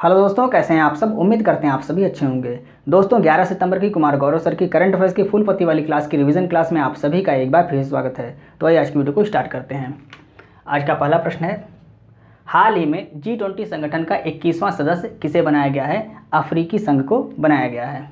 Hello दोस्तों, कैसे हैं आप सब। उम्मीद करते हैं आप सभी अच्छे होंगे। दोस्तों 11 सितंबर की कुमार गौरव सर की करंट अफेयर्स की फुल पत्ती वाली क्लास की रिवीजन क्लास में आप सभी का एक बार फिर स्वागत है। तो आइए आज की वीडियो को स्टार्ट करते हैं। आज का पहला प्रश्न है, हाल ही में G20 संगठन का 21वां सदस्य किसे बनाया गया है। अफ्रीकी संघ को बनाया गया है।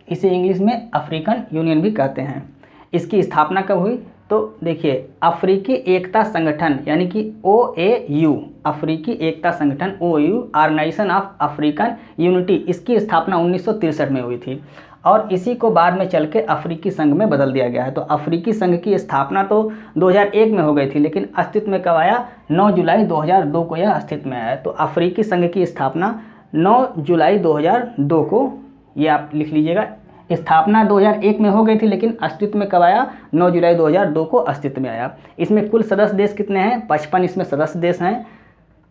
इसे इंग्लिश में अफ्रीकन यूनियन भी कहते हैं। इसकी स्थापना कब हुई, तो देखिए, अफ्रीकी एकता संगठन यानी कि OAU, अफ्रीकी एकता संगठन OAU, Organisation of African Unity, इसकी स्थापना 1963 में हुई थी और इसी को बाद में चल के अफ्रीकी संघ में बदल दिया गया है। तो अफ्रीकी संघ की स्थापना तो 2001 में हो गई थी, लेकिन अस्तित्व में कब आया, 9 जुलाई 2002 को यह अस्तित्व में आया। तो अफ्रीकी संघ की स्थापना 9 जुलाई 2002 को, ये आप लिख लीजिएगा। स्थापना 2001 में हो गई थी, लेकिन अस्तित्व में कब आया, 9 जुलाई 2002 को अस्तित्व में आया। इसमें कुल सदस्य देश कितने हैं, 55 इसमें सदस्य देश हैं।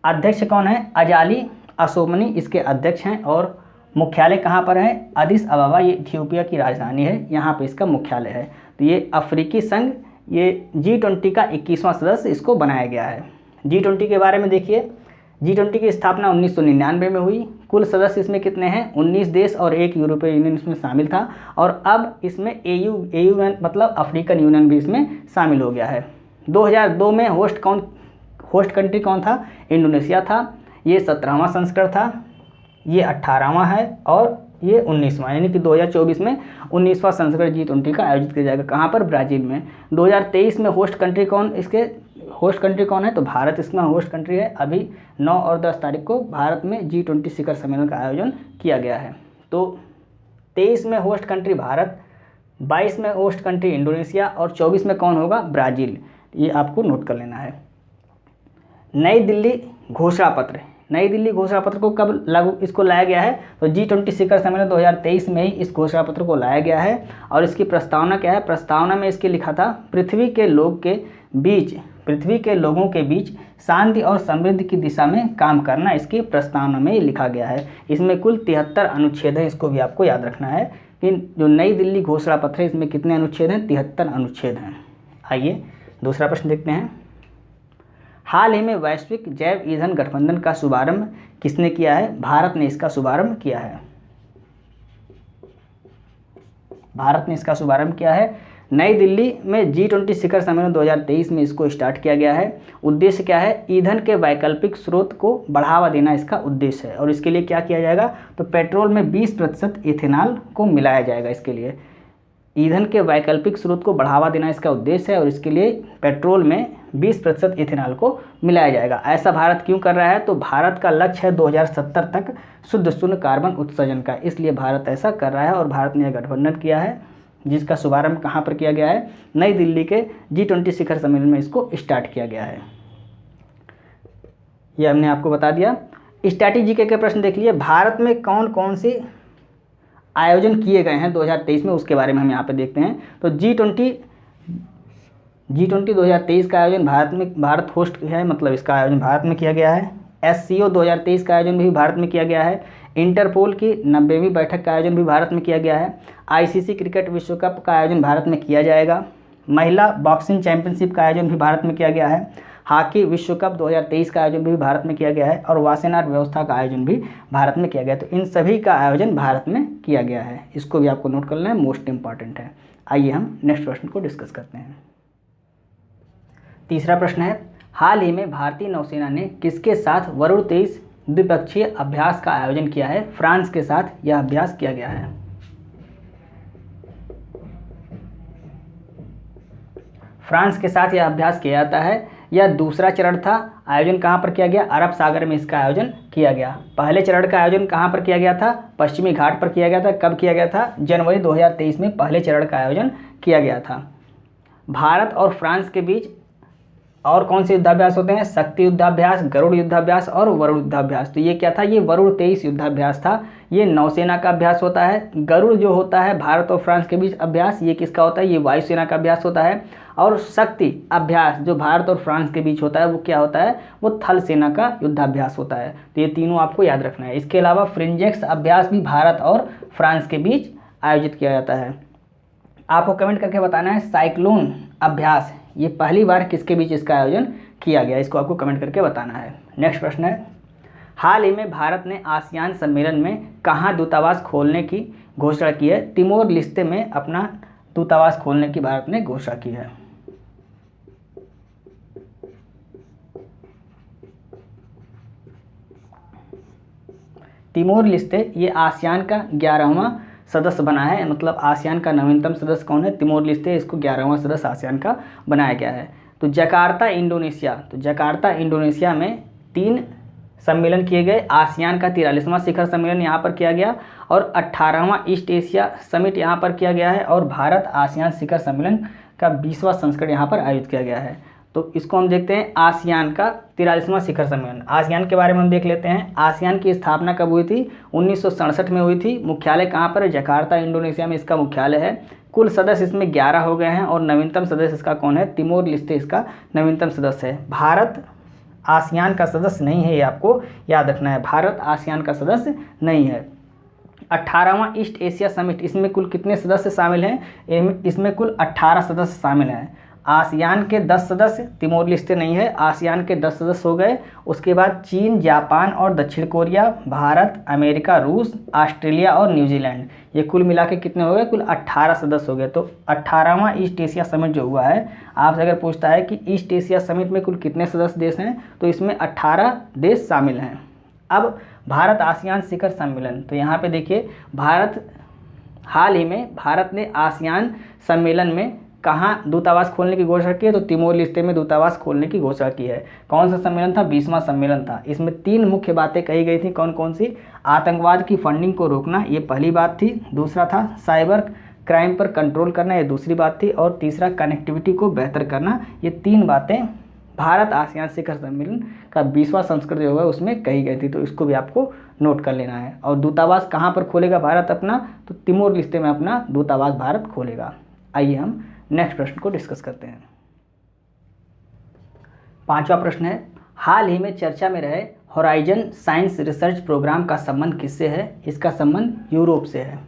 अध्यक्ष कौन है, अजाली असोमनी इसके अध्यक्ष हैं। और मुख्यालय कहाँ पर है, अदिस अबाबा, ये इथियोपिया की राजधानी है, यहाँ पे इसका मुख्यालय है। तो ये अफ्रीकी संघ, ये G20 का 21वां सदस्य इसको बनाया गया है। G20 के बारे में देखिए, G20 की स्थापना 1999 में हुई। कुल सदस्य इसमें कितने हैं, 19 देश और एक यूरोपीय यूनियन इसमें शामिल था। और अब इसमें AU मतलब अफ्रीकन यूनियन भी इसमें शामिल हो गया है। 2002 में होस्ट कंट्री कौन था, इंडोनेशिया था। ये 17वां संस्करण था, ये 18वां है और ये 19वां, यानी कि 2024 में 19वां संस्करण G20 का आयोजित किया जाएगा। कहाँ पर, ब्राज़ील में। 2023 में होस्ट कंट्री कौन है, तो भारत इसमें होस्ट कंट्री है। अभी 9 और 10 तारीख को भारत में G20 शिखर सम्मेलन का आयोजन किया गया है। तो 23 में होस्ट कंट्री भारत, 22 में होस्ट कंट्री इंडोनेशिया और 24 में कौन होगा, ब्राज़ील। ये आपको नोट कर लेना है। नई दिल्ली घोषणा पत्र को कब इसको लाया गया है, तो G20 शिखर सम्मेलन 2023 में ही इस घोषणा पत्र को लाया गया है। और इसकी प्रस्तावना क्या है, प्रस्तावना में इसके लिखा था, पृथ्वी के लोगों के बीच शांति और समृद्धि की दिशा में काम करना, इसकी प्रस्तावना में ही लिखा गया है। इसमें कुल 73 अनुच्छेद है, इसको भी आपको याद रखना है कि जो नई दिल्ली घोषणा पत्र है इसमें कितने अनुच्छेद हैं, 73 अनुच्छेद हैं। आइए दूसरा प्रश्न देखते हैं। हाल ही में वैश्विक जैव ईंधन गठबंधन का शुभारंभ किसने किया है, भारत ने इसका शुभारंभ किया है। भारत ने इसका शुभारंभ किया है। नई दिल्ली में G20 शिखर सम्मेलन 2023 में इसको स्टार्ट किया गया है। उद्देश्य क्या है, ईंधन के वैकल्पिक स्रोत को बढ़ावा देना इसका उद्देश्य है। और इसके लिए क्या किया जाएगा, तो पेट्रोल में 20% इथेनॉल को मिलाया जाएगा। इसके लिए ईंधन के वैकल्पिक स्रोत को बढ़ावा देना इसका उद्देश्य है और इसके लिए पेट्रोल में 20% इथेनॉल को मिलाया जाएगा। ऐसा भारत क्यों कर रहा है, तो भारत का लक्ष्य है 2070 तक शुद्ध शून्य कार्बन उत्सर्जन का, इसलिए भारत ऐसा कर रहा है। और भारत ने यह गठबंधन किया है जिसका शुभारंभ कहाँ पर किया गया है, नई दिल्ली के G20 शिखर सम्मेलन में इसको स्टार्ट किया गया है। ये हमने आपको बता दिया। स्टैटिक के प्रश्न देख लिए। भारत में कौन कौन से आयोजन किए गए हैं 2023 में, उसके बारे में हम यहाँ पे देखते हैं। तो G20 2023 का आयोजन भारत होस्ट है, मतलब इसका आयोजन भारत में किया गया है। SCO 2023 का आयोजन भी भारत में किया गया है। इंटरपोल की 90वीं बैठक का आयोजन भी भारत में किया गया है। ICC क्रिकेट विश्व कप का आयोजन भारत में किया जाएगा। महिला बॉक्सिंग चैंपियनशिप का आयोजन भी भारत में किया गया है। हॉकी विश्व कप 2023 का आयोजन भी भारत में किया गया है। और वासेनार व्यवस्था का आयोजन भी भारत में किया गया है। तो इन सभी का आयोजन भारत में किया गया है, इसको भी आपको नोट कर लेना है, मोस्ट इंपॉर्टेंट है। आइए हम नेक्स्ट प्रश्न को डिस्कस करते हैं। तीसरा प्रश्न है, हाल ही में भारतीय नौसेना ने किसके साथ वरुण 23 द्विपक्षीय अभ्यास का आयोजन किया है। फ्रांस के साथ यह अभ्यास किया गया है। फ्रांस के साथ यह अभ्यास किया जाता है। यह दूसरा चरण था। आयोजन कहाँ पर किया गया, अरब सागर में इसका आयोजन किया गया। पहले चरण का आयोजन कहाँ पर किया गया था, पश्चिमी घाट पर किया गया था। कब किया गया था, जनवरी 2023 में पहले चरण का आयोजन किया गया था। भारत और फ्रांस के बीच और कौन से युद्धाभ्यास होते हैं, शक्ति युद्धाभ्यास, गरुड़ युद्धाभ्यास और वरुण युद्धाभ्यास। तो ये क्या था, ये वरुण 23 युद्धाभ्यास था। ये नौसेना का अभ्यास होता है। गरुड़ जो होता है भारत और फ्रांस के बीच अभ्यास, ये किसका होता है, ये वायुसेना का अभ्यास होता है। और शक्ति अभ्यास जो भारत और फ्रांस के बीच होता है वो क्या होता है, वो थल सेना का युद्धाभ्यास होता है। तो ये तीनों आपको याद रखना है। इसके अलावा फ्रिंजेक्स अभ्यास भी भारत और फ्रांस के बीच आयोजित किया जाता है। आपको कमेंट करके बताना है साइक्लोन अभ्यास ये पहली बार किसके बीच इसका आयोजन किया गया, इसको आपको कमेंट करके बताना है। नेक्स्ट प्रश्न है, हाल ही में भारत ने आसियान सम्मेलन में कहाँ दूतावास खोलने की घोषणा की है? तिमोर लिस्ते में अपना दूतावास खोलने की भारत ने घोषणा की है। तिमोर लिस्ते ये आसियान का 11वां सदस्य बना है, मतलब आसियान का नवीनतम सदस्य कौन है? तिमोर लिस्ते, इसको 11वां सदस्य आसियान का बनाया गया है। तो जकार्ता इंडोनेशिया में 3 सम्मेलन किए गए। आसियान का 43वां शिखर सम्मेलन यहाँ पर किया गया और 18वां ईस्ट एशिया समिट यहाँ पर किया गया है और भारत आसियान शिखर सम्मेलन का 20वां संस्करण यहाँ पर आयोजित किया गया है। तो इसको हम देखते हैं आसियान का 43वां शिखर सम्मेलन। आसियान के बारे में हम देख लेते हैं। आसियान की स्थापना कब हुई थी? 1967 में हुई थी। मुख्यालय कहाँ पर है? जकार्ता इंडोनेशिया में इसका मुख्यालय है। कुल सदस्य इसमें 11 हो गए हैं और नवीनतम सदस्य इसका कौन है? तिमोर लिस्ते इसका नवीनतम सदस्य है। भारत आसियान का सदस्य नहीं है, ये आपको याद रखना है। भारत आसियान का सदस्य नहीं है। 18वां ईस्ट एशिया समिट, इसमें कुल कितने सदस्य शामिल हैं? इसमें कुल 18 सदस्य शामिल हैं। आसियान के 10 सदस्य, तिमोर लिस्ते नहीं है, आसियान के 10 सदस्य हो गए। उसके बाद चीन, जापान और दक्षिण कोरिया, भारत, अमेरिका, रूस, ऑस्ट्रेलिया और न्यूजीलैंड, ये कुल मिला के कितने हो गए? कुल 18 सदस्य हो गए। तो 18वां ईस्ट एशिया समिट जो हुआ है, आपसे अगर पूछता है कि ईस्ट एशिया समिट में कुल कितने सदस्य देश हैं, तो इसमें 18 देश शामिल हैं। अब भारत आसियान शिखर सम्मेलन, तो यहाँ पे देखिए हाल ही में भारत ने आसियान सम्मेलन में कहाँ दूतावास खोलने की घोषणा की है? तो तिमोर लिस्ते में दूतावास खोलने की घोषणा की है। कौन सा सम्मेलन था? 20वां सम्मेलन था। इसमें 3 मुख्य बातें कही गई थी। कौन कौन सी? आतंकवाद की फंडिंग को रोकना, ये पहली बात थी। दूसरा था साइबर क्राइम पर कंट्रोल करना, ये दूसरी बात थी। और तीसरा कनेक्टिविटी को बेहतर करना। ये 3 बातें भारत आसियान शिखर सम्मेलन का 20वां संस्करण जो है उसमें कही गई थी। तो इसको भी आपको नोट कर लेना है। और दूतावास कहाँ पर खोलेगा भारत अपना? तो तिमोर लिस्ते में अपना दूतावास भारत खोलेगा। आइए हम नेक्स्ट प्रश्न को डिस्कस करते हैं। 5वां प्रश्न है, हाल ही में चर्चा में रहे होराइजन साइंस रिसर्च प्रोग्राम का संबंध किससे है? इसका संबंध यूरोप से है।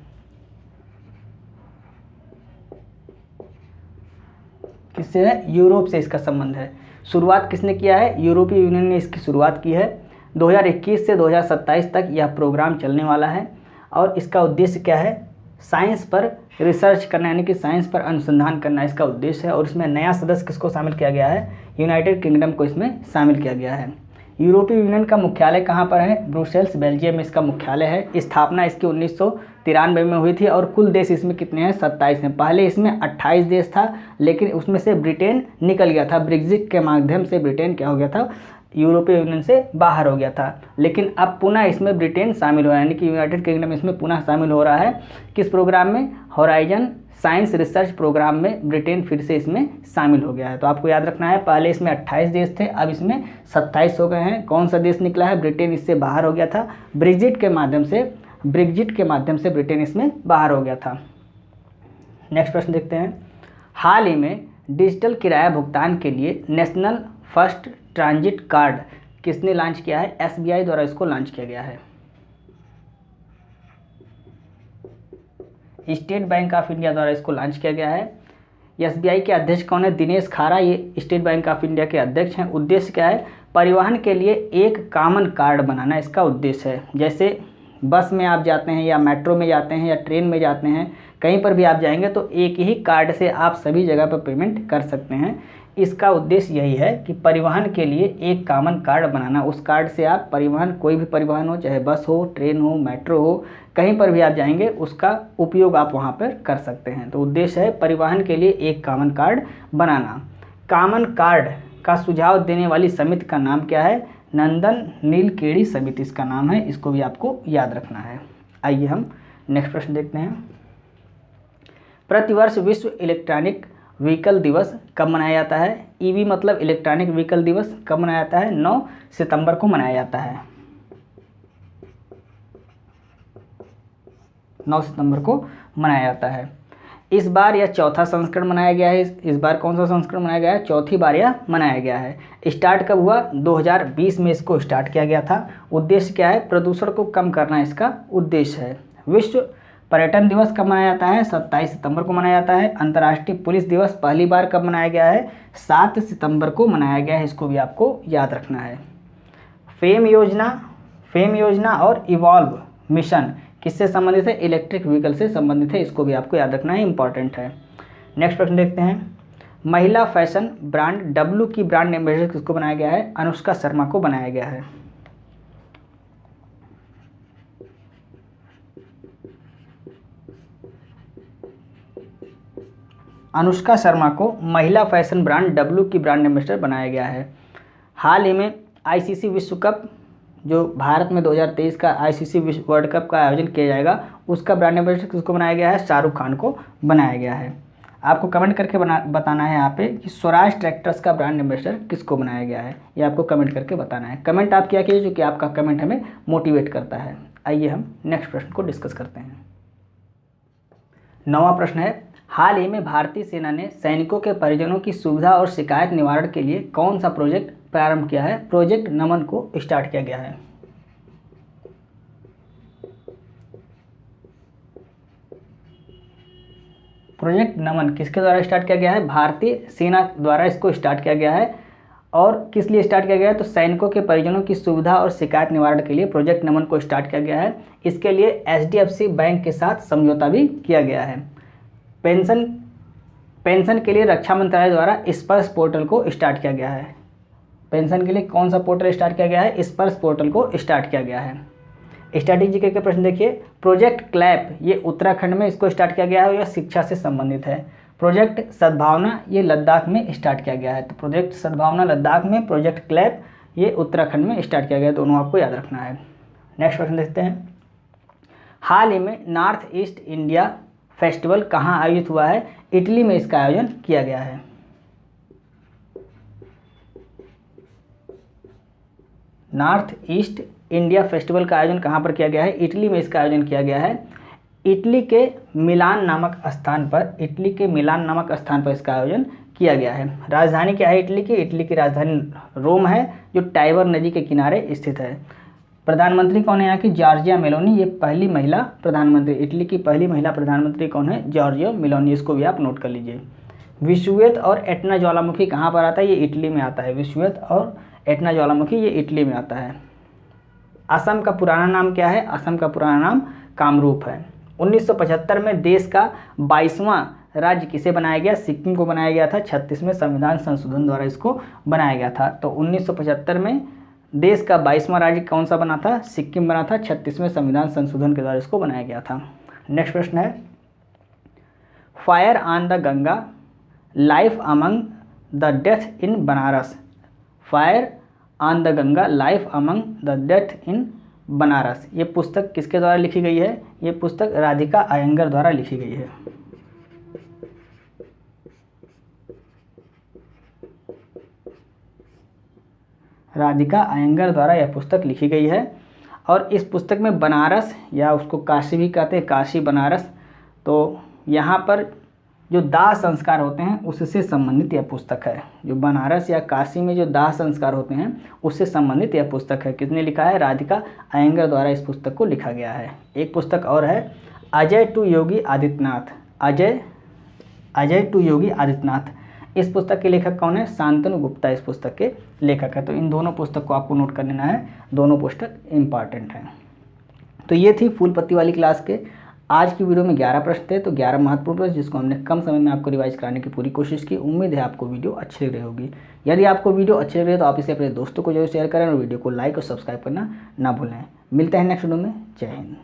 किससे है? यूरोप से इसका संबंध है। शुरुआत किसने किया है? यूरोपीय यूनियन ने इसकी शुरुआत की है। 2021 से 2027 तक यह प्रोग्राम चलने वाला है और इसका उद्देश्य क्या है? साइंस पर रिसर्च करना, यानी कि साइंस पर अनुसंधान करना इसका उद्देश्य है। और इसमें नया सदस्य किसको शामिल किया गया है? यूनाइटेड किंगडम को इसमें शामिल किया गया है। यूरोपीय यूनियन का मुख्यालय कहाँ पर है? ब्रुसेल्स, बेल्जियम में इसका मुख्यालय है। स्थापना इसकी 1993 में हुई थी और कुल देश इसमें कितने हैं? 27 हैं। पहले इसमें 28 देश था, लेकिन उसमें से ब्रिटेन निकल गया था। ब्रेग्जिट के माध्यम से ब्रिटेन क्या हो गया था? यूरोपीय यूनियन से बाहर हो गया था। लेकिन अब पुनः इसमें ब्रिटेन शामिल हुआ है, यानी कि यूनाइटेड किंगडम इसमें पुनः शामिल हो रहा है। किस प्रोग्राम में? होराइजन साइंस रिसर्च प्रोग्राम में ब्रिटेन फिर से इसमें शामिल हो गया है। तो आपको याद रखना है, पहले इसमें 28 देश थे, अब इसमें 27 हो गए हैं। कौन सा देश निकला है? ब्रिटेन इससे बाहर हो गया था। ब्रेग्जिट के माध्यम से ब्रिटेन इसमें बाहर हो गया था। नेक्स्ट प्रश्न देखते हैं, हाल ही में डिजिटल किराया भुगतान के लिए नेशनल फर्स्ट ट्रांजिट कार्ड किसने लॉन्च किया है? SBI द्वारा इसको लॉन्च किया गया है। स्टेट बैंक ऑफ इंडिया द्वारा इसको लॉन्च किया गया है। SBI के अध्यक्ष कौन है? दिनेश खारा, ये स्टेट बैंक ऑफ इंडिया के अध्यक्ष हैं। उद्देश्य क्या है? परिवहन के लिए एक कॉमन कार्ड बनाना इसका उद्देश्य है। जैसे बस में आप जाते हैं या मेट्रो में जाते हैं या ट्रेन में जाते हैं, कहीं पर भी आप जाएंगे तो एक ही कार्ड से आप सभी जगह पर पेमेंट कर सकते हैं। इसका उद्देश्य यही है कि परिवहन के लिए एक कॉमन कार्ड बनाना। उस कार्ड से आप परिवहन, कोई भी परिवहन हो, चाहे बस हो, ट्रेन हो, मेट्रो हो, कहीं पर भी आप जाएंगे उसका उपयोग आप वहाँ पर कर सकते हैं। तो उद्देश्य है परिवहन के लिए एक कॉमन कार्ड बनाना। कॉमन कार्ड का सुझाव देने वाली समिति का नाम क्या है? नंदन नीलकेणी समिति इसका नाम है। इसको भी आपको याद रखना है। आइए हम नेक्स्ट प्रश्न देखते हैं। प्रतिवर्ष विश्व इलेक्ट्रॉनिक व्हीकल दिवस कब मनाया जाता है? EV मतलब इलेक्ट्रॉनिक व्हीकल दिवस कब मनाया जाता है? 9 सितंबर को मनाया जाता है। 9 सितंबर को मनाया जाता है। इस बार यह चौथा संस्करण मनाया गया है। इस बार कौन सा संस्करण मनाया गया है? चौथी बार यह मनाया गया है। स्टार्ट कब हुआ? 2020 में इसको स्टार्ट किया गया था। उद्देश्य क्या है? प्रदूषण को कम करना इसका उद्देश्य है। विश्व पर्यटन दिवस कब मनाया जाता है? 27 सितंबर को मनाया जाता है। अंतर्राष्ट्रीय पुलिस दिवस पहली बार कब मनाया गया है? 7 सितंबर को मनाया गया है। इसको भी आपको याद रखना है। फेम योजना और इवॉल्व मिशन किससे संबंधित है? इलेक्ट्रिक व्हीकल से संबंधित है। इसको भी आपको याद रखना है, इंपॉर्टेंट है। नेक्स्ट प्रश्न देखते हैं। महिला फैशन ब्रांड डब्लू की ब्रांड एम्बेसडर किसको बनाया गया है? अनुष्का शर्मा को बनाया गया है। अनुष्का शर्मा को महिला फैशन ब्रांड डब्लू की ब्रांड एम्बेसडर बनाया गया है। हाल ही में आईसीसी विश्व कप जो भारत में 2023 का आईसीसी विश्व वर्ल्ड कप का आयोजन किया जाएगा, उसका ब्रांड एम्बेसडर किसको बनाया गया है? शाहरुख खान को बनाया गया है। आपको कमेंट करके बताना है यहाँ पे कि स्वराज ट्रैक्टर्स का ब्रांड एम्बेसडर किसको बनाया गया है, ये आपको कमेंट करके बताना है। कमेंट आप क्या कीजिए, जो कि आपका कमेंट हमें मोटिवेट करता है। आइए हम नेक्स्ट प्रश्न को डिस्कस करते हैं। 9वां प्रश्न है, हाल ही में भारतीय सेना ने सैनिकों के परिजनों की सुविधा और शिकायत निवारण के लिए कौन सा प्रोजेक्ट प्रारंभ किया है? प्रोजेक्ट नमन को स्टार्ट किया गया है। प्रोजेक्ट नमन किसके द्वारा स्टार्ट किया गया है? भारतीय सेना द्वारा इसको स्टार्ट किया गया है। और किस लिए स्टार्ट किया गया है? तो सैनिकों के परिजनों की सुविधा और शिकायत निवारण के लिए प्रोजेक्ट नमन को स्टार्ट किया गया है। इसके लिए HDFC बैंक के साथ समझौता भी किया गया है। पेंशन के लिए रक्षा मंत्रालय द्वारा स्पर्श पोर्टल को स्टार्ट किया गया है। पेंशन के लिए कौन सा पोर्टल स्टार्ट किया गया है? स्पर्श पोर्टल को स्टार्ट किया गया है। स्ट्रैटेजी के प्रश्न देखिए। प्रोजेक्ट क्लैप ये उत्तराखंड में इसको स्टार्ट किया गया है, यह शिक्षा से संबंधित है। प्रोजेक्ट सद्भावना ये लद्दाख में स्टार्ट किया गया है। तो प्रोजेक्ट सद्भावना लद्दाख में, प्रोजेक्ट क्लैप ये उत्तराखंड में स्टार्ट किया गया है। दोनों आपको याद रखना है। नेक्स्ट प्रश्न देखते हैं। हाल ही में नॉर्थ ईस्ट इंडिया फेस्टिवल कहाँ आयोजित हुआ है? इटली में इसका आयोजन किया गया है। नॉर्थ ईस्ट इंडिया फेस्टिवल का आयोजन कहाँ पर किया गया है? इटली में इसका आयोजन किया गया है। इटली के मिलान नामक स्थान पर इसका आयोजन किया गया है। राजधानी क्या है इटली की? इटली की राजधानी रोम है, जो टाइबर नदी के किनारे स्थित है। प्रधानमंत्री कौन है यहाँ की? जॉर्जिया मेलोनी, ये पहली महिला प्रधानमंत्री, इटली की पहली महिला प्रधानमंत्री कौन है? Giorgia Meloni. इसको भी आप नोट कर लीजिए। विश्ववेध और एटना ज्वालामुखी कहाँ पर आता है? ये इटली में आता है। विश्ववेध और एटना ज्वालामुखी ये इटली में आता है। असम का पुराना नाम क्या है? असम का पुराना नाम कामरूप है। 1975 में देश का 22वां राज्य किसे बनाया गया? सिक्किम को बनाया गया था। 36वें संविधान संशोधन द्वारा इसको बनाया गया था। तो 1975 में देश का 22वां राज्य कौन सा बना था? सिक्किम बना था। 36वें संविधान संशोधन के द्वारा इसको बनाया गया था। नेक्स्ट प्रश्न है, fire on the Ganga life among the death in Banaras. Fire on the Ganga life among the death in Banaras, ये पुस्तक किसके द्वारा लिखी गई है? ये पुस्तक राधिका अयंगर द्वारा लिखी गई है। राधिका अयंगर द्वारा यह पुस्तक लिखी गई है। और इस पुस्तक में बनारस, या उसको काशी भी कहते हैं, काशी बनारस, तो यहाँ पर जो दाह संस्कार होते हैं उससे संबंधित यह पुस्तक है। जो बनारस या काशी में जो दाह संस्कार होते हैं उससे संबंधित यह पुस्तक है। किसने लिखा है? राधिका अयंगर द्वारा इस पुस्तक को लिखा गया है। एक पुस्तक और है, अजय टू योगी आदित्यनाथ। अजय टू योगी आदित्यनाथ, इस पुस्तक के लेखक कौन है? शांतनु गुप्ता इस पुस्तक के लेखक है। तो इन दोनों पुस्तक को आपको नोट कर लेना है, दोनों पुस्तक इम्पॉर्टेंट हैं। तो ये थी फूल पत्ती वाली क्लास के आज की वीडियो में 11 प्रश्न थे। तो 11 महत्वपूर्ण प्रश्न जिसको हमने कम समय में आपको रिवाइज कराने की पूरी कोशिश की। उम्मीद है आपको वीडियो अच्छी लग रही होगी। यदि आपको वीडियो अच्छी लग रही है तो आप इसे अपने दोस्तों को जरूर शेयर करें और वीडियो को लाइक और सब्सक्राइब करना ना भूलें। मिलते हैं नेक्स्ट वीडियो में। जय हिंद।